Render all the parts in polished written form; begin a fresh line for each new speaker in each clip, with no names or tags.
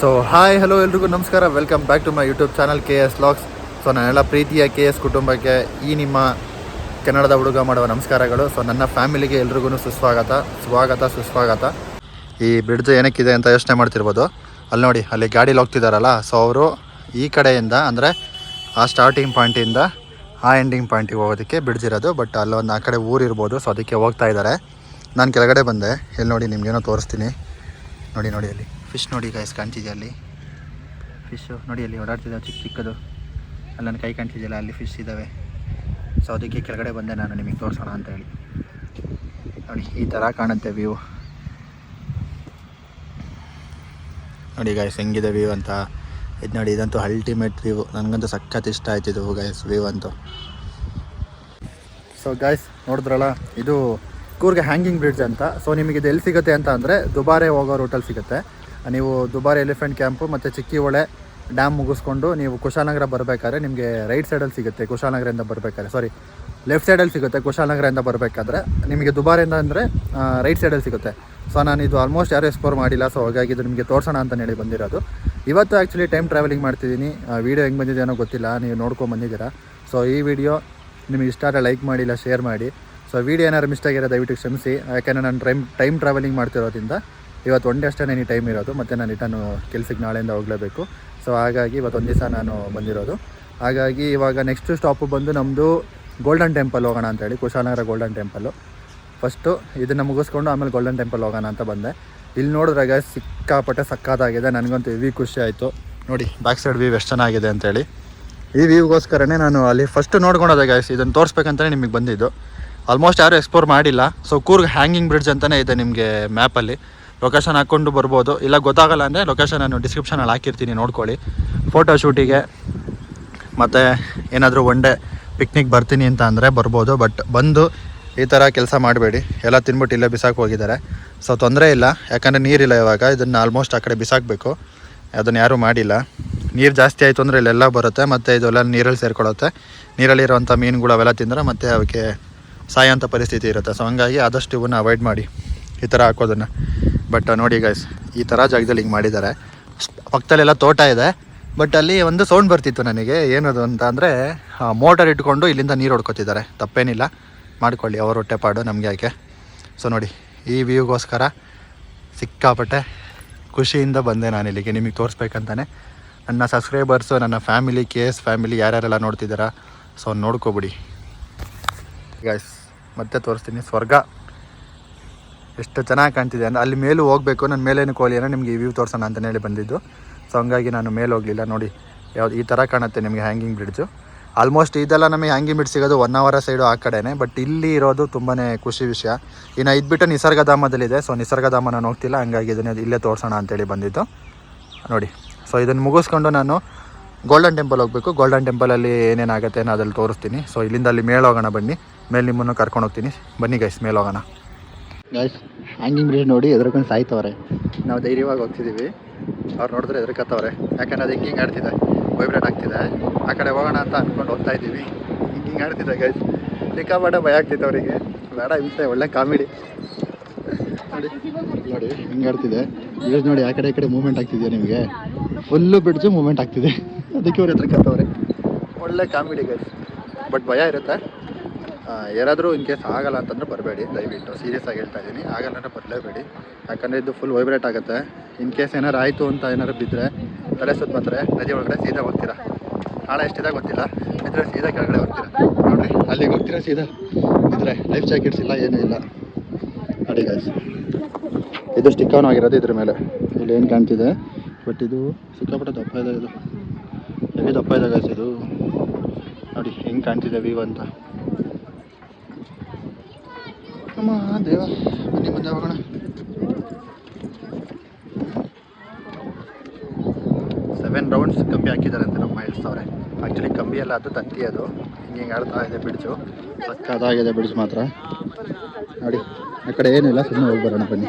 So hi hello ಎಲ್ರಿಗೂ ನಮಸ್ಕಾರ, welcome back to my YouTube channel KS Vlogs. So ನನ್ನೆಲ್ಲ ಪ್ರೀತಿಯ KS ಕುಟುಂಬಕ್ಕೆ ಈ ನಿಮ್ಮ ಕನ್ನಡದ ಹುಡುಗ ಮಾಡುವ ನಮಸ್ಕಾರಗಳು. ಸೊ ನನ್ನ ಫ್ಯಾಮಿಲಿಗೆ ಎಲ್ರಿಗೂ ಸುಸ್ವಾಗತ. ಈ ಬ್ರಿಡ್ಜ್ ಏನಕ್ಕಿದೆ ಅಂತ ಯೋಚನೆ ಮಾಡ್ತಿರ್ಬೋದು. ಅಲ್ಲಿ ನೋಡಿ, ಅಲ್ಲಿ ಗಾಡೀಲಿ ಹೋಗ್ತಿದ್ದಾರಲ್ಲ, ಸೊ ಅವರು ಈ ಕಡೆಯಿಂದ ಅಂದರೆ ಆ ಸ್ಟಾರ್ಟಿಂಗ್ ಪಾಯಿಂಟಿಂದ ಆ ಎಂಡಿಂಗ್ ಪಾಯಿಂಟಿಗೆ ಹೋಗೋದಕ್ಕೆ ಬ್ರಿಡ್ಜ್ ಇರೋದು. ಬಟ್ ಅಲ್ಲೊಂದು ಆ ಕಡೆ ಊರಿರ್ಬೋದು, ಸೊ ಅದಕ್ಕೆ ಹೋಗ್ತಾ ಇದ್ದಾರೆ. ನಾನು ಕೆಳಗಡೆ ಬಂದೆ. ಇಲ್ಲಿ ನೋಡಿ, ನಿಮಗೇನೋ ತೋರಿಸ್ತೀನಿ. ನೋಡಿ ಅಲ್ಲಿ ಫಿಶ್ ನೋಡಿ ಗೈಸ್, ಕಾಣ್ತಿದೆ ಅಲ್ಲಿ ಫಿಶ್ಶು ನೋಡಿ, ಅಲ್ಲಿ ಓಡಾಡ್ತಿದ್ದಾವೆ ಚಿಕ್ಕದು. ಅಲ್ಲಿ ನನ್ನ ಕೈ ಕಾಣ್ತಿದೆಯಲ್ಲ, ಅಲ್ಲಿ ಫಿಶ್ ಇದ್ದಾವೆ. ಸೊ ಅದಕ್ಕೆ ಕೆಳಗಡೆ ಬಂದೆ ನಾನು ನಿಮಗೆ ತೋರಿಸೋಣ ಅಂತ ಹೇಳಿ. ನೋಡಿ ಈ ಥರ ಕಾಣುತ್ತೆ ವ್ಯೂ. ನೋಡಿ ಗೈಸ್ ಹೆಂಗಿದೆ ವ್ಯೂ ಅಂತ. ಇದು ನೋಡಿ, ಇದಂತೂ ಅಲ್ಟಿಮೇಟ್ ವ್ಯೂ. ನನಗಂತೂ ಸಖತ್ ಇಷ್ಟ ಆಯ್ತಿದ್ದು ಗೈಸ್ ವ್ಯೂ ಅಂತೂ. ಸೊ ಗೈಸ್ ನೋಡಿದ್ರಲ್ಲ, ಇದು ಕೂರ್ಗೆ ಹ್ಯಾಂಗಿಂಗ್ ಬ್ರಿಡ್ಜ್ ಅಂತ. ಸೊ ನಿಮಗೆ ಇದು ಎಲ್ಲಿ ಸಿಗುತ್ತೆ ಅಂತ ಅಂದರೆ ದುಬಾರೆ ಹೋಗೋ ರೂಟಲ್ಲಿ ಸಿಗುತ್ತೆ. ನೀವು ದುಬಾರೆ ಎಲಿಫೆಂಟ್ ಕ್ಯಾಂಪು ಮತ್ತು ಚಿಕ್ಕಿಹೊಳೆ ಡ್ಯಾಮ್ ಮುಗಿಸ್ಕೊಂಡು ನೀವು ಕುಶಾಲನಗರ ಬರಬೇಕಾದ್ರೆ ನಿಮಗೆ ರೈಟ್ ಸೈಡಲ್ಲಿ ಸಿಗುತ್ತೆ. ಕುಶಾಲನಗರದಿಂದ ಬರಬೇಕಾದ್ರೆ ಲೆಫ್ಟ್ ಸೈಡಲ್ಲಿ ಸಿಗುತ್ತೆ. ಕುಶಾಲನಗರದಿಂದ ಬರಬೇಕಾದ್ರೆ ನಿಮಗೆ ದುಬಾರೆಯಿಂದ ಅಂದರೆ ರೈಟ್ ಸೈಡಲ್ಲಿ ಸಿಗುತ್ತೆ. ಸೊ ನಾನು ಇದು ಆಲ್ಮೋಸ್ಟ್ ಯಾರೂ ಎಕ್ಸ್ಪ್ಲೋರ್ ಮಾಡಿಲ್ಲ. ಸೊ ಹಾಗಾಗಿ ಇದು ನಿಮಗೆ ತೋರಿಸೋಣ ಅಂತ ಹೇಳಿ ಬಂದಿರೋದು. ಇವತ್ತು ಆ್ಯಕ್ಚುಲಿ ಟೈಮ್ ಟ್ರಾವೆಲಿಂಗ್ ಮಾಡ್ತಿದ್ದೀನಿ. ವೀಡಿಯೋ ಹೆಂಗೆ ಬಂದಿದೆ ಅನ್ನೋ ಗೊತ್ತಿಲ್ಲ, ನೀವು ನೋಡ್ಕೊಂಡು ಬಂದಿದ್ದೀರಾ. ಸೊ ಈ ವಿಡಿಯೋ ನಿಮಗೆ ಇಷ್ಟ ಆದರೆ ಲೈಕ್ ಮಾಡಿ, ಇಲ್ಲ ಶೇರ್ ಮಾಡಿ. ಸೊ ವೀಡಿಯೋ ಏನಾದ್ರು ಮಿಸ್ಟೇಕ್ ಇರೋ ದಯವಿಟ್ಟು ಕ್ಷಮಿಸಿ. ಯಾಕೆಂದರೆ ನಾನು ಟೈಮ್ ಟ್ರಾವೆಲಿಂಗ್ ಮಾಡ್ತಿರೋದ್ರಿಂದ ಇವತ್ತು ಒನ್ ಡೇ ಅಷ್ಟೇ ನನಗೆ ಟೈಮ್ ಇರೋದು. ಮತ್ತು ನಾನು ರಿಟರ್ನು ಕೆಲ್ಸಕ್ಕೆ ನಾಳೆಯಿಂದ ಹೋಗಲೇಬೇಕು. ಸೊ ಹಾಗಾಗಿ ಇವತ್ತೊಂದು ದಿವಸ ನಾನು ಬಂದಿರೋದು. ಹಾಗಾಗಿ ಇವಾಗ ನೆಕ್ಸ್ಟ್ ಸ್ಟಾಪು ಬಂದು ನಮ್ಮದು ಗೋಲ್ಡನ್ ಟೆಂಪಲ್ ಹೋಗೋಣ ಅಂತೇಳಿ, ಕುಶಾಲನಗರ ಗೋಲ್ಡನ್ ಟೆಂಪಲ್ಲು. ಫಸ್ಟು ಇದನ್ನು ಮುಗಿಸ್ಕೊಂಡು ಆಮೇಲೆ ಗೋಲ್ಡನ್ ಟೆಂಪಲ್ ಹೋಗೋಣ ಅಂತ ಬಂದೆ. ಇಲ್ಲಿ ನೋಡಿದ್ರಾಗ ಸಿಕ್ಕಾಪಟ್ಟೆ ಸಕ್ಕತ್ತಾಗಿದೆ. ನನಗಂತೂ ಹೆವಿ ಖುಷಿ ಆಯಿತು. ನೋಡಿ ಬ್ಯಾಕ್ ಸೈಡ್ ವ್ಯೂ ಎಷ್ಟು ಚೆನ್ನಾಗಿದೆ ಅಂತೇಳಿ. ಈ ವ್ಯೂಗೋಸ್ಕರನೇ ನಾನು ಅಲ್ಲಿ ಫಸ್ಟು ನೋಡ್ಕೊಳೋದೆ ಗೈಸ್. ಇದನ್ನು ತೋರಿಸ್ಬೇಕಂತಲೇ ನಿಮಗೆ ಬಂದಿದ್ದು. ಆಲ್ಮೋಸ್ಟ್ ಯಾರೂ ಎಕ್ಸ್ಪ್ಲೋರ್ ಮಾಡಿಲ್ಲ. ಸೊ ಕೂರ್ಗ್ ಹ್ಯಾಂಗಿಂಗ್ ಬ್ರಿಡ್ಜ್ ಅಂತಲೇ ಇದೆ. ನಿಮಗೆ ಮ್ಯಾಪಲ್ಲಿ ಲೊಕೇಶನ್ ಹಾಕ್ಕೊಂಡು ಬರ್ಬೋದು. ಇಲ್ಲ ಗೊತ್ತಾಗಲ್ಲ ಅಂದರೆ ಲೊಕೇಶನ್ ನಾನು ಡಿಸ್ಕ್ರಿಪ್ಷನಲ್ಲಿ ಹಾಕಿರ್ತೀನಿ, ನೋಡ್ಕೊಳ್ಳಿ. ಫೋಟೋ ಶೂಟಿಗೆ ಮತ್ತು ಏನಾದರೂ ಒನ್ ಡೇ ಪಿಕ್ನಿಕ್ ಬರ್ತೀನಿ ಅಂತ ಅಂದರೆ ಬರ್ಬೋದು. ಬಟ್ ಬಂದು ಈ ಥರ ಕೆಲಸ ಮಾಡಬೇಡಿ. ಎಲ್ಲ ತಿನ್ಬಿಟ್ಟು ಇಲ್ಲೇ ಬಿಸಾಕಿ ಹೋಗಿದ್ದಾರೆ. ಸೊ ತೊಂದರೆ ಇಲ್ಲ, ಯಾಕಂದರೆ ನೀರಿಲ್ಲ ಇವಾಗ. ಇದನ್ನು ಆಲ್ಮೋಸ್ಟ್ ಆ ಕಡೆ ಬಿಸಾಕಬೇಕು. ಅದನ್ನು ಯಾರೂ ಮಾಡಿಲ್ಲ. ನೀರು ಜಾಸ್ತಿ ಆಯಿತು ಅಂದರೆ ಇಲ್ಲೆಲ್ಲ ಬರುತ್ತೆ, ಮತ್ತು ಇದೆಲ್ಲ ನೀರಲ್ಲಿ ಸೇರ್ಕೊಳ್ಳುತ್ತೆ. ನೀರಲ್ಲಿರುವಂಥ ಮೀನುಗಳು ಅವೆಲ್ಲ ತಿಂದರೆ ಮತ್ತು ಅವಕ್ಕೆ ಸಾಯೋಂಥ ಪರಿಸ್ಥಿತಿ ಇರುತ್ತೆ. ಸೊ ಹಂಗಾಗಿ ಆದಷ್ಟು ಇವನ್ನ ಅವಾಯ್ಡ್ ಮಾಡಿ ಈ ಥರ ಹಾಕೋದನ್ನು. ಬಟ್ ನೋಡಿ ಗೈಸ್, ಈ ಥರ ಜಾಗದಲ್ಲಿ ಹಿಂಗೆ ಮಾಡಿದ್ದಾರೆ. ಪಕ್ಕದಲ್ಲೆಲ್ಲ ತೋಟ ಇದೆ. ಬಟ್ ಅಲ್ಲಿ ಒಂದು ಸೌಂಡ್ ಬರ್ತಿತ್ತು ನನಗೆ. ಏನದು ಅಂತ ಅಂದರೆ ಮೋಟರ್ ಇಟ್ಕೊಂಡು ಇಲ್ಲಿಂದ ನೀರು ಹೊಡ್ಕೊತಿದ್ದಾರೆ. ತಪ್ಪೇನಿಲ್ಲ, ಮಾಡ್ಕೊಳ್ಳಿ, ಅವ್ರ ಹೊಟ್ಟೆಪಾಡು, ನಮಗೆ ಯಾಕೆ. ಸೊ ನೋಡಿ, ಈ ವ್ಯೂಗೋಸ್ಕರ ಸಿಕ್ಕಾಪಟ್ಟೆ ಖುಷಿಯಿಂದ ಬಂದೆ ನಾನು ಇಲ್ಲಿಗೆ ನಿಮಗೆ ತೋರಿಸ್ಬೇಕಂತಾನೆ. ನನ್ನ ಸಬ್ಸ್ಕ್ರೈಬರ್ಸು, ನನ್ನ ಫ್ಯಾಮಿಲಿ, KS ಫ್ಯಾಮಿಲಿ ಯಾರ್ಯಾರೆಲ್ಲ ನೋಡ್ತಿದ್ದೀರಾ, ಸೊ ನೋಡ್ಕೊಬಿಡಿ ಗೈಸ್. ಮತ್ತೆ ತೋರಿಸ್ತೀನಿ ಸ್ವರ್ಗ ಎಷ್ಟು ಚೆನ್ನಾಗಿ ಕಾಣ್ತಿದೆ ಅಂದರೆ. ಅಲ್ಲಿ ಮೇಲೂ ಹೋಗಬೇಕು. ನಾನು ಮೇಲೇನು ಕೋಲಿಯನ್ನು ನಿಮಗೆ ಈ ವ್ಯೂ ತೋರಿಸೋಣ ಅಂತಲೇ ಹೇಳಿ ಬಂದಿದ್ದು. ಸೊ ಹಂಗಾಗಿ ನಾನು ಮೇಲೆ ಹೋಗಲಿಲ್ಲ. ನೋಡಿ ಯಾವ್ದು ಈ ಥರ ಕಾಣುತ್ತೆ ನಿಮಗೆ ಹ್ಯಾಂಗಿಂಗ್ ಬ್ರಿಡ್ಜು. ಆಲ್ಮೋಸ್ಟ್ ಇದೆಲ್ಲ ನಮಗೆ ಹ್ಯಾಂಗಿಂಗ್ ಬ್ರಿಡ್ಜ್ ಸಿಗೋದು 1 ಅವರ್ ಸೈಡು ಆ ಕಡೆನೇ. ಬಟ್ ಇಲ್ಲಿ ಇರೋದು ತುಂಬಾ ಖುಷಿ ವಿಷಯ. ಇನ್ನು ಇದ್ಬಿಟ್ಟು ನಿಸರ್ಗಧಾಮದಲ್ಲಿದೆ. ಸೊ ನಿಸರ್ಗಧಾಮ ನಾನು ಹೋಗ್ತಿಲ್ಲ, ಹಂಗಾಗಿ ಇದನ್ನೇ ಇಲ್ಲೇ ತೋರಿಸೋಣ ಅಂತೇಳಿ ಬಂದಿದ್ದು. ನೋಡಿ, ಸೊ ಇದನ್ನು ಮುಗಿಸ್ಕೊಂಡು ನಾನು ಗೋಲ್ಡನ್ ಟೆಂಪಲ್ ಹೋಗಬೇಕು. ಗೋಲ್ಡನ್ ಟೆಂಪಲಲ್ಲಿ ಏನೇನಾಗುತ್ತೆ ನಾನು ಅದ್ರಲ್ಲಿ ತೋರಿಸ್ತೀನಿ. ಸೊ ಇಲ್ಲಿಂದ ಅಲ್ಲಿ ಮೇಲೆ ಹೋಗೋಣ ಬನ್ನಿ. ಮೇಲೆ ನಿಮ್ಮನ್ನು ಕರ್ಕೊಂಡು ಹೋಗ್ತೀನಿ ಬನ್ನಿ ಗೈಸ್, ಮೇಲೆ ಹೋಗೋಣ ಗೈಸ್. ಹ್ಯಾಂಗಿಂಗ್ ಬ್ರಿಡ್ಜ್ ನೋಡಿ ಎದ್ರಕೊಂಡು ಸಾಯ್ತವ್ರೆ. ನಾವು ಧೈರ್ಯವಾಗಿ ಹೋಗ್ತಿದ್ದೀವಿ. ಅವ್ರು ನೋಡಿದ್ರೆ ಎದ್ರಕತ್ತವ್ರೆ. ಯಾಕಂದರೆ ಅದು ಹಿಂಗೆ ಆಡ್ತಿದೆ, ವೈಬ್ರೇಟ್ ಆಗ್ತಿದೆ. ಆ ಕಡೆ ಹೋಗೋಣ ಅಂತ ಅಂದ್ಕೊಂಡು ಹೋಗ್ತಾ ಇದ್ದೀವಿ. ಹಿಂಗೆ ಆಡ್ತಿದೆ ಗೈಸ್. ಸಿಕ್ಕಾಪಟ್ಟೆ ಭಯ ಆಗ್ತಿತ್ತು ಅವರಿಗೆ. ಬೇಡ ಹಿಂಸೆ, ಒಳ್ಳೆ ಕಾಮಿಡಿ. ನೋಡಿ ಹಿಂಗೆ ಆಡ್ತಿದೆ ಬ್ರಿಡ್ಜ್. ನೋಡಿ ಆ ಕಡೆ ಮೂವ್ಮೆಂಟ್ ಆಗ್ತಿದೆಯಾ ನಿಮಗೆ? ಫುಲ್ಲು ಬ್ರಿಡ್ಜು ಮೂವ್ಮೆಂಟ್ ಆಗ್ತಿದೆ. ಅದಕ್ಕೆ ಅವ್ರು ಎದ್ರಕತ್ತವ್ರೆ. ಒಳ್ಳೆ ಕಾಮಿಡಿ ಗೈಸ್. ಬಟ್ ಭಯ ಇರುತ್ತೆ. ಯಾರಾದರೂ ಇನ್ ಕೇಸ್ ಆಗಲ್ಲ ಅಂತಂದರೆ ಬರಬೇಡಿ, ದಯವಿಟ್ಟು ಸೀರಿಯಸ್ಸಾಗಿ ಹೇಳ್ತಾ ಇದ್ದೀನಿ. ಆಗಲ್ಲ ಅಂದರೆ ಬರಲೇಬೇಡಿ. ಯಾಕಂದರೆ ಇದು ಫುಲ್ ವೈಬ್ರೇಟ್ ಆಗುತ್ತೆ. ಇನ್ ಕೇಸ್ ಏನಾರು ಆಯಿತು ಅಂತ ಏನಾರು ಬಿದ್ದರೆ, ತಲೆ ಸುತ್ತ ಬಂದರೆ ನದಿ ಒಳಗಡೆ ಸೀದಾ ಹೋಗ್ತೀರಾ. ಆಳ ಎಷ್ಟಿದೆ ಗೊತ್ತಿಲ್ಲ, ಬಿದ್ದರೆ ಸೀದಾ ಕೆಳಗಡೆ ಹೋಗ್ತೀರಾ. ನೋಡಿರಿ ಅಲ್ಲಿಗೆ ಹೋಗ್ತೀರಾ ಸೀದಾ. ಬಿದ್ದರೆ ಲೈಫ್ ಜಾಕೆಟ್ಸ್ ಇಲ್ಲ, ಏನೂ ಇಲ್ಲ. ನೋಡಿ ಗೈಸ್, ಇದು ಸ್ಟಿಕ್ ಆನ್ ಆಗಿರೋದು ಇದ್ರ ಮೇಲೆ. ಇಲ್ಲಿ ಏನು ಕಾಣ್ತಿದೆ, ಬಟ್ ಇದು ಸಿಕ್ಕಾಪಟ್ಟೆ ದಪ್ಪ ಇದೆ. ಇದು ಹೆವಿ ದಪ್ಪ ಇದೆ ಗೈಸ್. ಇದು ನೋಡಿ ಹೆಂಗೆ ಕಾಣ್ತಿದೆ ವ್ಯೂ ಅಂತ. ಅಮ್ಮ ದೇವ, ಬನ್ನಿ ಮುಂದೆ ಹೋಗೋಣ. ಸೆವೆನ್ ರೌಂಡ್ಸ್ ಕಂಬಿ ಹಾಕಿದ್ದಾರೆ ಅಂತ ನಮ್ಮ ಹೇಳ್ತವ್ರೆ. ಆ್ಯಕ್ಚುಲಿ ಕಂಬಿ ಎಲ್ಲ ಅದು ತಂತಿ, ಅದು ಹಿಂಗೆ ಆಡ್ತಾ ಇದೆ ಬ್ರಿಡ್ಜು. ಸಕ್ಕತ್ತಾಗಿದೆ ಬ್ರಿಡ್ಜ್ ಮಾತ್ರ. ನೋಡಿ ಆ ಕಡೆ ಏನಿಲ್ಲ, ಸುಮ್ಮನೆ ಹೋಗಿ ಬರೋಣ ಬನ್ನಿ.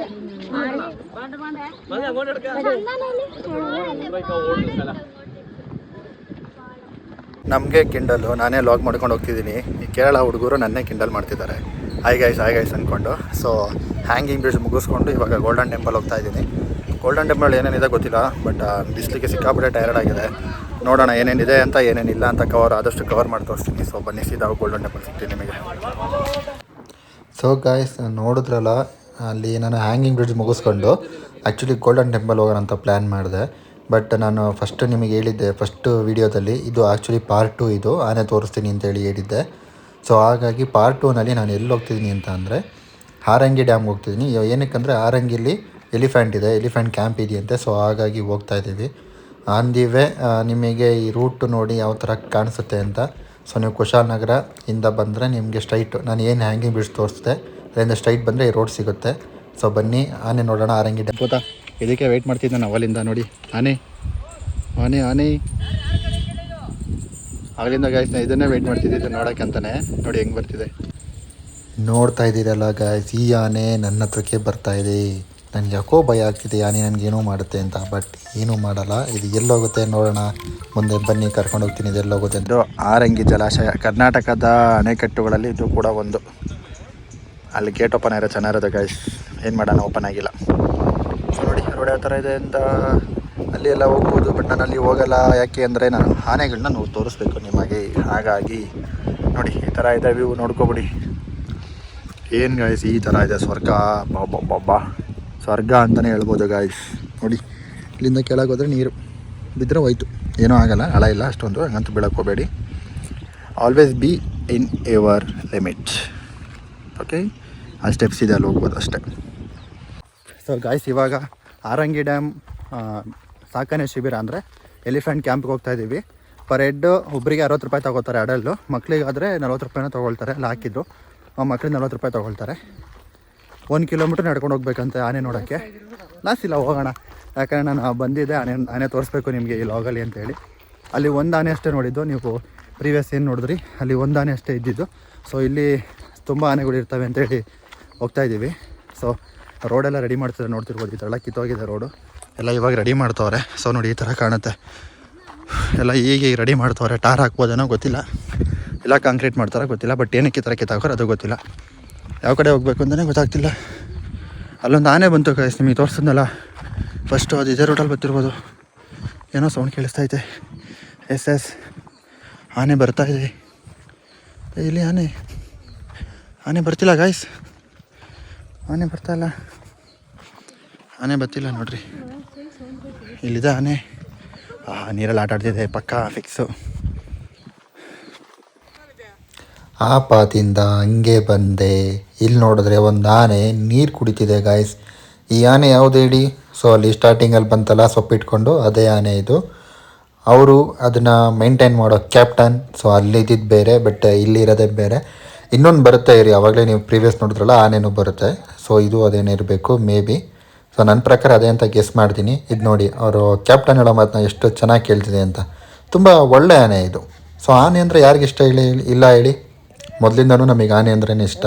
ನಮಗೆ ಕಿಂಡಲು, ನಾನೇ ಲಾಗ್ ಮಾಡ್ಕೊಂಡು ಹೋಗ್ತಿದ್ದೀನಿ. ಈ ಕೇರಳ ಹುಡುಗರು ನನ್ನೇ ಕಿಂಡಲ್ ಮಾಡ್ತಿದ್ದಾರೆ. ಹಾಯ್ ಗೈಸ್ ಅಂದ್ಕೊಂಡು. ಸೊ ಹ್ಯಾಂಗಿಂಗ್ ಬ್ರಿಡ್ಜ್ ಮುಗಿಸ್ಕೊಂಡು ಇವಾಗ ಗೋಲ್ಡನ್ ಟೆಂಪಲ್ ಹೋಗ್ತಾ ಇದ್ದೀನಿ. ಗೋಲ್ಡನ್ ಟೆಂಪಲ್ ಏನೇನಿದೆ ಗೊತ್ತಿಲ್ಲ, ಬಟ್ ಬಿಸಿಲಿಗೆ ಸಿಕ್ಕಾಪಟ್ಟೆ ಟೈರ್ಡ್ ಆಗಿದೆ. ನೋಡೋಣ ಏನೇನಿದೆ ಅಂತ, ಏನೇನಿಲ್ಲ ಅಂತ ಆದಷ್ಟು ಕವರ್ ಮಾಡಿ ತೋರಿಸ್ತೀನಿ. ಸೊ ಬನ್ನಿ, ಸೀದಾ ಗೋಲ್ಡನ್ ಟೆಂಪಲ್ ಸಿಗ್ತೀನಿ ನಿಮಗೆ. ಸೊ ಗಾಯ್ಸ್, ನೋಡಿದ್ರಲ್ಲ, ಅಲ್ಲಿ ನಾನು ಹ್ಯಾಂಗಿಂಗ್ ಬ್ರಿಡ್ಜ್ ಮುಗಿಸ್ಕೊಂಡು ಆ್ಯಕ್ಚುಲಿ ಗೋಲ್ಡನ್ ಟೆಂಪಲ್ ಹೋಗೋಣ ಅಂತ ಪ್ಲ್ಯಾನ್ ಮಾಡಿದೆ. ಬಟ್ ನಾನು ಫಸ್ಟ್ ನಿಮಗೆ ಹೇಳಿದ್ದೆ, ಫಸ್ಟು ವೀಡಿಯೋದಲ್ಲಿ ಇದು ಆ್ಯಕ್ಚುಲಿ ಪಾರ್ಟ್ 2 ಇದು, ಆನೆ ತೋರಿಸ್ತೀನಿ ಅಂತೇಳಿ ಹೇಳಿದ್ದೆ. ಸೊ ಹಾಗಾಗಿ ಪಾರ್ಟ್ 2ನಲ್ಲಿ ನಾನು ಎಲ್ಲಿ ಹೋಗ್ತಿದ್ದೀನಿ ಅಂತ ಅಂದರೆ ಹಾರಂಗಿ ಡ್ಯಾಮ್ಗೆ ಹೋಗ್ತಿದ್ದೀನಿ. ಏನಕ್ಕಂದರೆ ಹಾರಂಗಿಲಿ ಎಲಿಫೆಂಟ್ ಇದೆ, ಎಲಿಫೆಂಟ್ ಕ್ಯಾಂಪ್ ಇದೆಯಂತೆ. ಸೊ ಹಾಗಾಗಿ ಹೋಗ್ತಾಯಿದ್ದೀವಿ. ಆನ್ ದಿ ವೇ ನಿಮಗೆ ಈ ರೂಟ್ ನೋಡಿ ಯಾವ ಥರ ಕಾಣಿಸುತ್ತೆ ಅಂತ. ಸೊ ನೀವು ಕುಶಾಲನಗರ ಇಂದ ಬಂದರೆ ನಿಮಗೆ ಸ್ಟ್ರೈಟ್ ನಾನು ಏನು ಹ್ಯಾಂಗಿಂಗ್ ಬ್ರಿಡ್ಜ್ ತೋರಿಸ್ದೆ ಅದರಿಂದ ಸ್ಟ್ರೈಟ್ ಬಂದರೆ ಈ ರೋಡ್ ಸಿಗುತ್ತೆ. ಸೊ ಬನ್ನಿ, ಆನೆ ನೋಡೋಣ. ಹಾರಂಗಿ ಡ್ಯಾಮ್ ಗೊತ್ತಾ, ಇದಕ್ಕೆ ವೆಯ್ಟ್ ಮಾಡ್ತಿದ್ದೆ ನಾನು ಅವಲಿಂದ. ನೋಡಿ ಆನೆ ಆನೆ ಆನೆ ಆಗಲಿಂದ ಗಾಯ್ಸ್, ನಾನು ಇದನ್ನೇ ವೆಯ್ಟ್ ಮಾಡ್ತಿದ್ದೆ ನೋಡೋಕ್ಕೆ ಅಂತಲೇ. ನೋಡಿ ಹೆಂಗೆ ಬರ್ತಿದೆ, ನೋಡ್ತಾ ಇದ್ದೀರಲ್ಲ ಗಾಯ್ಸ್, ಈ ಆನೆ ನನ್ನ ಹತ್ರಕ್ಕೆ ಬರ್ತಾಯಿದೆ. ನನಗೆ ಯಾಕೋ ಭಯ ಆಗ್ತಿದೆ ಆನೆ ನನಗೇನೋ ಮಾಡುತ್ತೆ ಅಂತ. ಬಟ್ ಏನೂ ಮಾಡಲ್ಲ. ಇದು ಎಲ್ಲೋಗುತ್ತೆ ನೋಡೋಣ, ಮುಂದೆ ಬನ್ನಿ ಕರ್ಕೊಂಡು ಹೋಗ್ತೀನಿ. ಇದು ಎಲ್ಲೋಗುತ್ತೆ. ಇದು ಹಾರಂಗಿ ಜಲಾಶಯ, ಕರ್ನಾಟಕದ ಅಣೆಕಟ್ಟುಗಳಲ್ಲಿ ಇದು ಕೂಡ ಒಂದು. ಅಲ್ಲಿ ಗೇಟ್ ಓಪನ್ ಆಗಿರೋ ಚೆನ್ನಾಗಿರೋದು ಗಾಯ್ಸ್, ಏನು ಮಾಡೋಣ, ಓಪನ್ ಆಗಿಲ್ಲ. ಸೊ ನೋಡಿ ರೋಡ್ ಯಾವ ಥರ ಇದೆ ಅಂತ. ಅಲ್ಲಿ ಎಲ್ಲ ಹೋಗ್ಬೋದು, ಬಟ್ ನಾನು ಅಲ್ಲಿ ಹೋಗಲ್ಲ. ಯಾಕೆ ಅಂದರೆ ನಾನು ಆನೆಗಳನ್ನ ನಾವು ತೋರಿಸ್ಬೇಕು ನಿಮಗೆ. ಹಾಗಾಗಿ ನೋಡಿ ಈ ಥರ ಇದೆ ವ್ಯೂ, ನೋಡ್ಕೊಬಿಡಿ. ಏನು ಗಾಯ್ಸ್, ಈ ಥರ ಇದೆ ಸ್ವರ್ಗ. ಬಾಬಾ ಸ್ವರ್ಗ ಅಂತಲೇ ಹೇಳ್ಬೋದು ಗಾಯ್ಸ್. ನೋಡಿ ಇಲ್ಲಿಂದ ಕೆಳಗೆ ಹೋದರೆ ನೀರು ಬಿದ್ದರೆ ಹೋಯ್ತು, ಏನೂ ಆಗಲ್ಲ, ಹಳ ಇಲ್ಲ ಅಷ್ಟೊಂದು, ಹಂಗಂತೂ ಬೀಳಕ್ಕೆ ಹೋಗಬೇಡಿ. Always B in your limit. Okay, ಆ ಸ್ಟೆಪ್ಸ್ ಇದೆ, ಅಲ್ಲಿ ಹೋಗ್ಬೋದು ಅಷ್ಟೇ. ಸೊ ಗಾಯ್ಸ್, ಇವಾಗ ಹಾರಂಗಿ ಡ್ಯಾಮ್ ಸಾಕಣೆ ಶಿಬಿರ ಅಂದರೆ ಎಲಿಫೆಂಟ್ ಕ್ಯಾಂಪ್ಗೆ ಹೋಗ್ತಾಯಿದ್ದೀವಿ. ಪರ್ ಹೆಡ್ ಒಬ್ಬರಿಗೆ 60 ರೂಪಾಯಿ ತೊಗೋತಾರೆ ಅಡಲ್ಲು. ಮಕ್ಕಳಿಗಾದರೆ 40 ರೂಪಾಯಿನ ತೊಗೊಳ್ತಾರೆ. ಅಲ್ಲಿ ಹಾಕಿದ್ರು ಮಕ್ಕಳಿಗೆ 40 ರೂಪಾಯಿ ತೊಗೊಳ್ತಾರೆ. 1 ಕಿಲೋಮೀಟ್ರ್ ನಡ್ಕೊಂಡು ಹೋಗ್ಬೇಕಂತೆ ಆನೆ ನೋಡೋಕ್ಕೆ. ಲಾಸ್ಟ್ ಇಲ್ಲ, ಹೋಗೋಣ. ಯಾಕಂದರೆ ನಾನು ಬಂದಿದ್ದೆ ಆನೆ ತೋರಿಸ್ಬೇಕು ನಿಮಗೆ ಈ ಲಾಗಲ್ಲಿ ಅಂತೇಳಿ. ಅಲ್ಲಿ ಒಂದು ಆನೆ ಅಷ್ಟೇ ನೋಡಿದ್ದು, ನೀವು ಪ್ರೀವಿಯಸ್ ಏನು ನೋಡಿದ್ರಿ ಅಲ್ಲಿ ಒಂದು ಆನೆ ಅಷ್ಟೇ ಇದ್ದಿದ್ದು. ಸೊ ಇಲ್ಲಿ ತುಂಬ ಆನೆಗಳು ಇರ್ತವೆ ಅಂತೇಳಿ ಹೋಗ್ತಾಯಿದ್ದೀವಿ. ಸೊ ರೋಡೆಲ್ಲ ರೆಡಿ ಮಾಡ್ತಿದ್ದಾರೆ, ನೋಡ್ತಿರ್ಬೋದು. ಈ ಥರ ಎಲ್ಲ ಕಿತ್ತೋಗಿದೆ ರೋಡು ಎಲ್ಲ, ಇವಾಗ ರೆಡಿ ಮಾಡ್ತವ್ರೆ. ಸೊ ನೋಡಿ ಈ ಥರ ಕಾಣುತ್ತೆ ಎಲ್ಲ, ಈಗ ರೆಡಿ ಮಾಡ್ತವ್ರೆ. ಟಾರ್ ಹಾಕ್ಬೋದೇನೋ ಗೊತ್ತಿಲ್ಲ, ಇಲ್ಲ ಕಾಂಕ್ರೀಟ್ ಮಾಡ್ತಾರೋ ಗೊತ್ತಿಲ್ಲ. ಬಟ್ ಏನಕ್ಕೆ ಈ ಥರ ಕಿತ್ತಾಕೋರು ಅದು ಗೊತ್ತಿಲ್ಲ. ಯಾವ ಕಡೆ ಹೋಗಬೇಕು ಅಂತಲೇ ಗೊತ್ತಾಗ್ತಿಲ್ಲ. ಅಲ್ಲೊಂದು ಆನೆ ಬಂತು ಗಾಯ್ಸ್, ನಿಮಗೆ ತೋರಿಸಿದ್ನಲ್ಲ ಫಸ್ಟು, ಅದು ಇದೇ ರೋಡಲ್ಲಿ ಬರ್ತಿರ್ಬೋದು. ಏನೋ ಸೌಂಡ್ ಕೇಳಿಸ್ತೈತೆ. ಎಸ್ ಆನೆ ಬರ್ತಾಯಿದೆ. ಇಲ್ಲಿ ಆನೆ ಬರ್ತಿಲ್ಲ ಗಾಯ್ಸ್, ಆನೆ ಬರ್ತಾಯಿಲ್ಲ, ಆನೆ ಬರ್ತಿಲ್ಲ ನೋಡ್ರಿ. ಇಲ್ಲಿದೆ ಆನೆ. ನೀರಲ್ಲಿ ಆಟ ಆಡ್ತಿದೆ ಪಕ್ಕ ಫಿಕ್ಸು. ಆ ಪಾತಿಂದ ಹಂಗೆ ಬಂದೆ. ಇಲ್ಲಿ ನೋಡಿದ್ರೆ ಒಂದು ಆನೆ ನೀರು ಕುಡಿತಿದೆ ಗಾಯ್ಸ್. ಈ ಆನೆ ಯಾವುದು ಹೇಳಿ? ಸೊ ಅಲ್ಲಿ ಸ್ಟಾರ್ಟಿಂಗಲ್ಲಿ ಬಂತಲ್ಲ ಸೊಪ್ಪಿಟ್ಕೊಂಡು, ಅದೇ ಆನೆ ಇದು. ಅವರು ಅದನ್ನು ಮೇಂಟೈನ್ ಮಾಡೋ ಕ್ಯಾಪ್ಟನ್. ಸೊ ಅಲ್ಲಿದ್ದಿದ್ದು ಬೇರೆ, ಬಟ್ ಇಲ್ಲಿರೋದೇ ಬೇರೆ. ಇನ್ನೊಂದು ಬರುತ್ತೆ ಇರಿ, ಆವಾಗಲೇ ನೀವು ಪ್ರೀವಿಯಸ್ ನೋಡಿದ್ರಲ್ಲ ಆನೆನೂ ಬರುತ್ತೆ. ಸೊ ಇದು ಅದೇನೇ ಇರಬೇಕು ಮೇ ಬಿ. ಸೊ ನನ್ನ ಪ್ರಕಾರ ಅದೇ ಅಂತ ಗೆಸ್ ಮಾಡ್ತೀನಿ. ಇದು ನೋಡಿ, ಅವರು ಕ್ಯಾಪ್ಟನ್ ಹೇಳೋ ಮಾತನ್ನ ಎಷ್ಟು ಚೆನ್ನಾಗಿ ಕೇಳ್ತಿದೆ ಅಂತ. ತುಂಬ ಒಳ್ಳೆ ಆನೆ ಇದು. ಸೊ ಆನೆ ಅಂದರೆ ಯಾರಿಗೆ ಇಷ್ಟ ಇಲ್ಲ ಹೇಳಿ? ಮೊದಲಿಂದನೂ ನಮಗೆ ಆನೆ ಅಂದ್ರೇ ಇಷ್ಟ.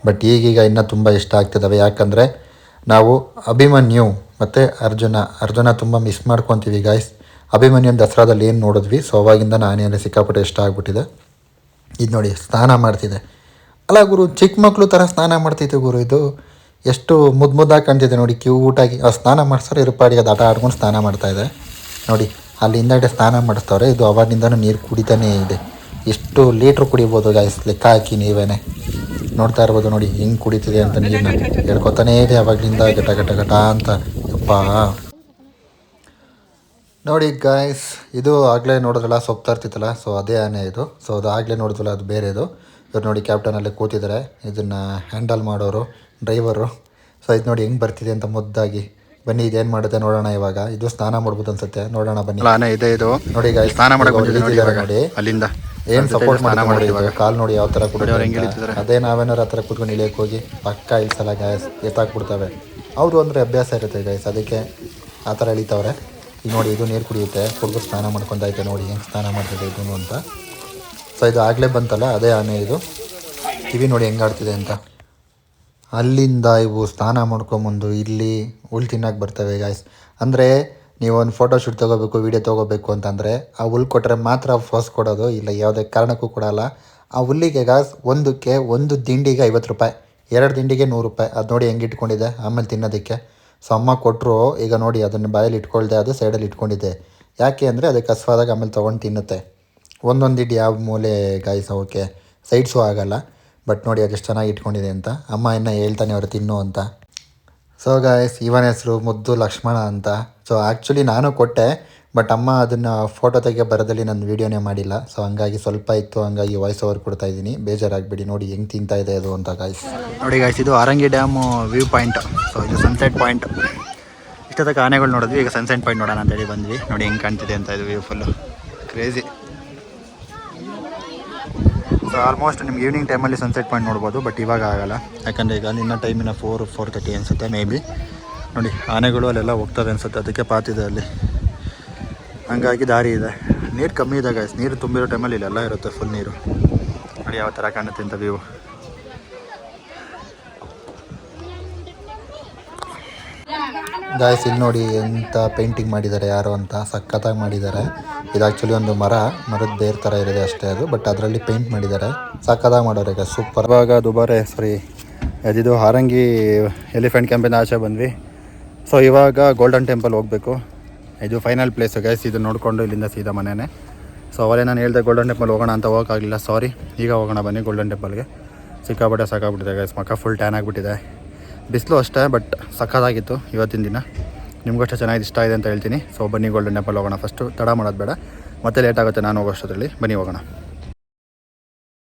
ಬಟ್ ಈಗೀಗ ಇನ್ನೂ ತುಂಬ ಇಷ್ಟ ಆಗ್ತಿದ್ದಾವೆ. ಯಾಕಂದರೆ ನಾವು ಅಭಿಮನ್ಯು ಮತ್ತು ಅರ್ಜುನ ತುಂಬ ಮಿಸ್ ಮಾಡ್ಕೊತೀವಿ ಗಾಯ್ಸ್. ಅಭಿಮನ್ಯುನ ದಸರಾದಲ್ಲಿ ಏನು ನೋಡಿದ್ವಿ. ಸೊ ಅವಾಗಿಂದ ಆನೆ ಅಂದರೆ ಸಿಕ್ಕಾಪಟ್ಟೆ ಇಷ್ಟ ಆಗ್ಬಿಟ್ಟಿದೆ. ಇದು ನೋಡಿ ಸ್ನಾನ ಮಾಡ್ತಿದೆ. ಅಲ್ಲ ಗುರು, ಚಿಕ್ಕ ಮಕ್ಕಳು ಥರ ಸ್ನಾನ ಮಾಡ್ತಿದ್ದೆ ಗುರು. ಇದು ಎಷ್ಟು ಮುದ್ದಾಗಿ ಕಾಣ್ತಿದೆ ನೋಡಿ, ಕ್ಯೂಟಾಗಿ. ಸ್ನಾನ ಮಾಡಿಸ್ತಾರೆ ಇರುಪಾಡಿಗೆ, ಅದು ಆಟ ಆಡ್ಕೊಂಡು ಸ್ನಾನ ಮಾಡ್ತಾಯಿದೆ ನೋಡಿ. ಅಲ್ಲಿ ಹಿಂದೆಡೆ ಸ್ನಾನ ಮಾಡಿಸ್ತವ್ರೆ. ಇದು ಅವಾಗಿಂದನೂ ನೀರು ಕುಡಿತಾನೇ ಇದೆ. ಎಷ್ಟು ಲೀಟ್ರ್ ಕುಡಿಬೋದು ಗಾಯ್ಸ್, ಲೆಕ್ಕ ಹಾಕಿ ನೀವೇ ನೋಡ್ತಾ ಇರ್ಬೋದು. ನೋಡಿ ಹೆಂಗೆ ಕುಡಿತಿದೆ ಅಂತ ನೀರನ್ನ, ಹೇಳ್ಕೊತಾನೇ ಇದೆ ಅವಾಗಲಿಂದ ಘಟ ಅಂತ. ಯಪ್ಪ ನೋಡಿ ಗಾಯ್ಸ್, ಇದು ಆಗಲೇ ನೋಡಿದ್ರಲ್ಲ ಸೊಪ್ಪು ತರ್ತಿತ್ತಲ್ಲ, ಸೊ ಅದೇ ಆನೆ ಇದು. ಸೊ ಅದು ಆಗಲೇ ನೋಡಿದ್ವಲ್ಲ, ಅದು ಬೇರೆದು. ಇವ್ರು ನೋಡಿ ಕ್ಯಾಪ್ಟನಲ್ಲೇ ಕೂತಿದ್ದಾರೆ, ಇದನ್ನು ಹ್ಯಾಂಡಲ್ ಮಾಡೋರು, ಡ್ರೈವರು. ಸೊ ಇದು ನೋಡಿ ಹೆಂಗೆ ಬರ್ತಿದೆ ಅಂತ ಮುದ್ದಾಗಿ. ಬನ್ನಿ ಇದೇನು ಮಾಡುತ್ತೆ ನೋಡೋಣ ಇವಾಗ. ಇದು ಸ್ನಾನ ಮಾಡ್ಬೋದು ಅನ್ಸುತ್ತೆ, ನೋಡೋಣ ಬನ್ನಿ. ಆನೆ ಇದೆ ಇದು ನೋಡಿ ಗಾಯ್ಸ್, ಸ್ನಾನ ಮಾಡಿ ಅಲ್ಲಿಂದ ಏನು ಸಪೋರ್ಟ್ ಮಾಡಿ ಇವಾಗ. ಕಾಲು ನೋಡಿ ಯಾವ ಥರ ಕೂಡ. ಅದೇ ನಾವೇನಾರು ಆ ಥರ ಕೂತ್ಕೊಂಡು ಇಳಿಯೋಕೆ ಹೋಗಿ ಪಕ್ಕ ಇಳಿಸಲ್ಲ ಗಾಯ್ಸ್, ಎತ್ತಾಕ್ಬಿಡ್ತವೆ. ಅವರು ಅಂದರೆ ಅಭ್ಯಾಸ ಇರುತ್ತೆ ಗಾಯ್ಸ್, ಅದಕ್ಕೆ ಆ ಥರ ಎಳಿತವ್ರೆ. ಈಗ ನೋಡಿ ಇದು ನೀರು ಕುಡಿಯುತ್ತೆ, ಕುಡಿದು ಸ್ನಾನ ಮಾಡ್ಕೊತೈತೆ. ನೋಡಿ ಹೆಂಗೆ ಸ್ನಾನ ಮಾಡ್ತಿದೆ ಇದನ್ನು ಅಂತ. ಸೊ ಇದು ಆಗಲೇ ಬಂತಲ್ಲ ಅದೇ ಆನೆ ಇದು. ಕಿವಿ ನೋಡಿ ಹೆಂಗೆ ಆಡ್ತಿದೆ ಅಂತ. ಅಲ್ಲಿಂದ ಇವು ಸ್ನಾನ ಮಾಡ್ಕೊಂಬಂದು ಇಲ್ಲಿ ಹುಲ್ ತಿನ್ನೋಕೆ ಬರ್ತವೆ ಗಾಯ್ಸ್. ಅಂದರೆ ನೀವು ಒಂದು ಫೋಟೋ ಶೂಟ್ ತೊಗೋಬೇಕು, ವೀಡಿಯೋ ತೊಗೋಬೇಕು ಅಂತಂದರೆ ಆ ಹುಲ್ ಕೊಟ್ಟರೆ ಮಾತ್ರ ಫೋಸ್ ಕೊಡೋದು, ಇಲ್ಲ ಯಾವುದೇ ಕಾರಣಕ್ಕೂ ಕೊಡೋಲ್ಲ. ಆ ಹುಲ್ಲಿಗೆ ಗಾಯ್ಸ್ ಒಂದು ದಿಂಡಿಗೆ 50 ರೂಪಾಯಿ, 2 ದಿಂಡಿಗೆ 100 ರೂಪಾಯಿ. ಅದು ನೋಡಿ ಹೆಂಗೆ ಇಟ್ಕೊಂಡಿದೆ ಆಮೇಲೆ ತಿನ್ನೋದಕ್ಕೆ. ಸೊ ಅಮ್ಮ ಕೊಟ್ಟರು. ಈಗ ನೋಡಿ ಅದನ್ನು ಬಾಯಲ್ಲಿ ಇಟ್ಕೊಳ್ದೆ ಅದು ಸೈಡಲ್ಲಿ ಇಟ್ಕೊಂಡಿದ್ದೆ. ಯಾಕೆ ಅಂದರೆ ಅದಕ್ಕೆ ಹಸ್ವಾದಾಗ ಆಮೇಲೆ ತೊಗೊಂಡು ತಿನ್ನುತ್ತೆ. ಒಂದೊಂದು ಇಟ್ಟು ಯಾವ ಮೂಲೆ ಗಾಯ್ಸ್ ಅವಕ್ಕೆ ಸೈಡ್ಸು ಆಗೋಲ್ಲ. ಬಟ್ ನೋಡಿ ಅದೆಷ್ಟು ಚೆನ್ನಾಗಿ ಇಟ್ಕೊಂಡಿದೆ ಅಂತ. ಅಮ್ಮ ಇನ್ನೂ ಹೇಳ್ತಾನೆ ಅವರು ತಿನ್ನು ಅಂತ. ಸೊ ಗಾಯ್ಸ್ ಇವನ ಹೆಸರು ಮುದ್ದು ಲಕ್ಷ್ಮಣ ಅಂತ. ಸೊ ಆ್ಯಕ್ಚುಲಿ ನಾನು ಕೊಟ್ಟೆ, ಬಟ್ ಅಮ್ಮ ಅದನ್ನು ಫೋಟೋ ತೆಗೆ ಬರೋದಲ್ಲಿ ನಾನು ವೀಡಿಯೋನೇ ಮಾಡಿಲ್ಲ. ಸೊ ಹಂಗಾಗಿ ಸ್ವಲ್ಪ ಇತ್ತು, ಹಂಗಾಗಿ ವಾಯ್ಸ್ ಓವರ್ ಕೊಡ್ತಾಯಿದ್ದೀನಿ. ಬೇಜಾರಾಗಬೇಡಿ. ನೋಡಿ ಹೆಂಗೆ ತಿಂತಾ ಇದೆ ಅದು ಅಂತ ಗಾಯ್ಸ್. ನೋಡಿ ಗಾಯ್ಸ್, ಇದು ಆರಂಗಿ ಡ್ಯಾಮು ವ್ಯೂ ಪಾಯಿಂಟ್. ಸೊ ಇದು ಸನ್ಸೆಟ್ ಪಾಯಿಂಟ್. ಇಷ್ಟೊತ್ತಕ್ಕೆ ಆನೆಗಳು ನೋಡಿದ್ವಿ, ಈಗ ಸನ್ಸೆಟ್ ಪಾಯಿಂಟ್ ನೋಡೋಣ ಅಂತೇಳಿ ಬಂದ್ವಿ. ನೋಡಿ ಹೆಂಗೆ ಕಾಣ್ತಿದೆ ಅಂತ ಇದು view full crazy. So almost ನಿಮ್ಗೆ ಈವ್ನಿಂಗ್ ಟೈಮಲ್ಲಿ ಸನ್ಸೆಟ್ ಪಾಯಿಂಟ್ ನೋಡ್ಬೋದು, ಬಟ್ ಇವಾಗ ಆಗೋಲ್ಲ. ಯಾಕಂದರೆ ಈಗ ನಿನ್ನ ಟೈಮಿನ 4:30 ಅನಿಸುತ್ತೆ ಮೇ ಬಿ. ನೋಡಿ ಆನೆಗಳು ಅಲ್ಲೆಲ್ಲ ಹೋಗ್ತವೆ ಅನಿಸುತ್ತೆ, ಅದಕ್ಕೆ ಪಾತಿದೆ ಅಲ್ಲಿ. ಹಂಗಾಗಿ ದಾರಿ ಇದೆ. ನೀರು ಕಮ್ಮಿ ಇದೆ ಗಾಯ್ಸ್. ನೀರು ತುಂಬಿರೋ ಟೈಮಲ್ಲಿ ಇಲ್ಲೆಲ್ಲ ಇರುತ್ತೆ ಫುಲ್ ನೀರು. ನೋಡಿ ಯಾವ ಥರ ಕಾಣುತ್ತೆ ಅಂತ ವ್ಯೂ. ಗಾಯ್ಸ್ ಇಲ್ಲಿ ನೋಡಿ ಎಂಥ ಪೇಂಟಿಂಗ್ ಮಾಡಿದ್ದಾರೆ ಯಾರು ಅಂತ, ಸಖತ್ತಾಗಿ ಮಾಡಿದ್ದಾರೆ. ಇದು ಆ್ಯಕ್ಚುಲಿ ಒಂದು ಮರದ ಬೇರ್ ಥರ ಇರೋದೆ ಅಷ್ಟೇ ಅದು, ಬಟ್ ಅದರಲ್ಲಿ ಪೇಂಟ್ ಮಾಡಿದ್ದಾರೆ. ಸಖತ್ತಾಗಿ ಮಾಡೋರು ಈಗ, ಸೂಪರ್. ಇವಾಗ ದುಬಾರೆ ಅದಿದು ಹಾರಂಗಿ ಎಲಿಫೆಂಟ್ ಕ್ಯಾಂಪಿಂದ ಆಚೆ ಬಂದ್ವಿ. ಸೊ ಇವಾಗ ಗೋಲ್ಡನ್ ಟೆಂಪಲ್ ಹೋಗಬೇಕು. ಇದು ಫೈನಲ್ ಪ್ಲೇಸು ಗೈಸ್. ಇದು ನೋಡಿಕೊಂಡು ಇಲ್ಲಿಂದ ಸೀದಾ ಮನೆಯೇ. ಸೊ ಅವರೇ ನಾನು ಹೇಳಿದೆ ಗೋಲ್ಡನ್ ಟೆಂಪಲ್ ಹೋಗೋಣ ಅಂತ, ಹೋಗೋಕ್ಕಾಗಲಿಲ್ಲ, ಸಾರಿ. ಈಗ ಹೋಗೋಣ ಬನ್ನಿ ಗೋಲ್ಡನ್ ಟೆಂಪಲ್ಗೆ. ಸಿಕ್ಕಾಪಟ್ಟೆ ಸಾಕಾಗ್ಬಿಟ್ಟಿದೆ ಗೈಸ್, ಮಕ್ಕ ಫುಲ್ ಟ್ಯಾನ್ ಆಗಿಬಿಟ್ಟಿದೆ. ಬಿಸಿಲು ಅಷ್ಟೇ, ಬಟ್ ಸಖತ್ತಾಗಿತ್ತು ಇವತ್ತಿನ ದಿನ. ನಿಮಗೂ ಅಷ್ಟೇ ಚೆನ್ನಾಗಿ ಇಷ್ಟ ಇದೆ ಅಂತ ಹೇಳ್ತೀನಿ. ಸೊ ಬನ್ನಿ ಗೋಲ್ಡನ್ ಟೆಂಪಲ್ ಹೋಗೋಣ ಫಸ್ಟು, ತಡ ಮಾಡೋದು ಬೇಡ, ಮತ್ತೆ ಲೇಟ್ ಆಗುತ್ತೆ ನಾನು ಹೋಗೋ ಅಷ್ಟರಲ್ಲಿ. ಬನ್ನಿ ಹೋಗೋಣ.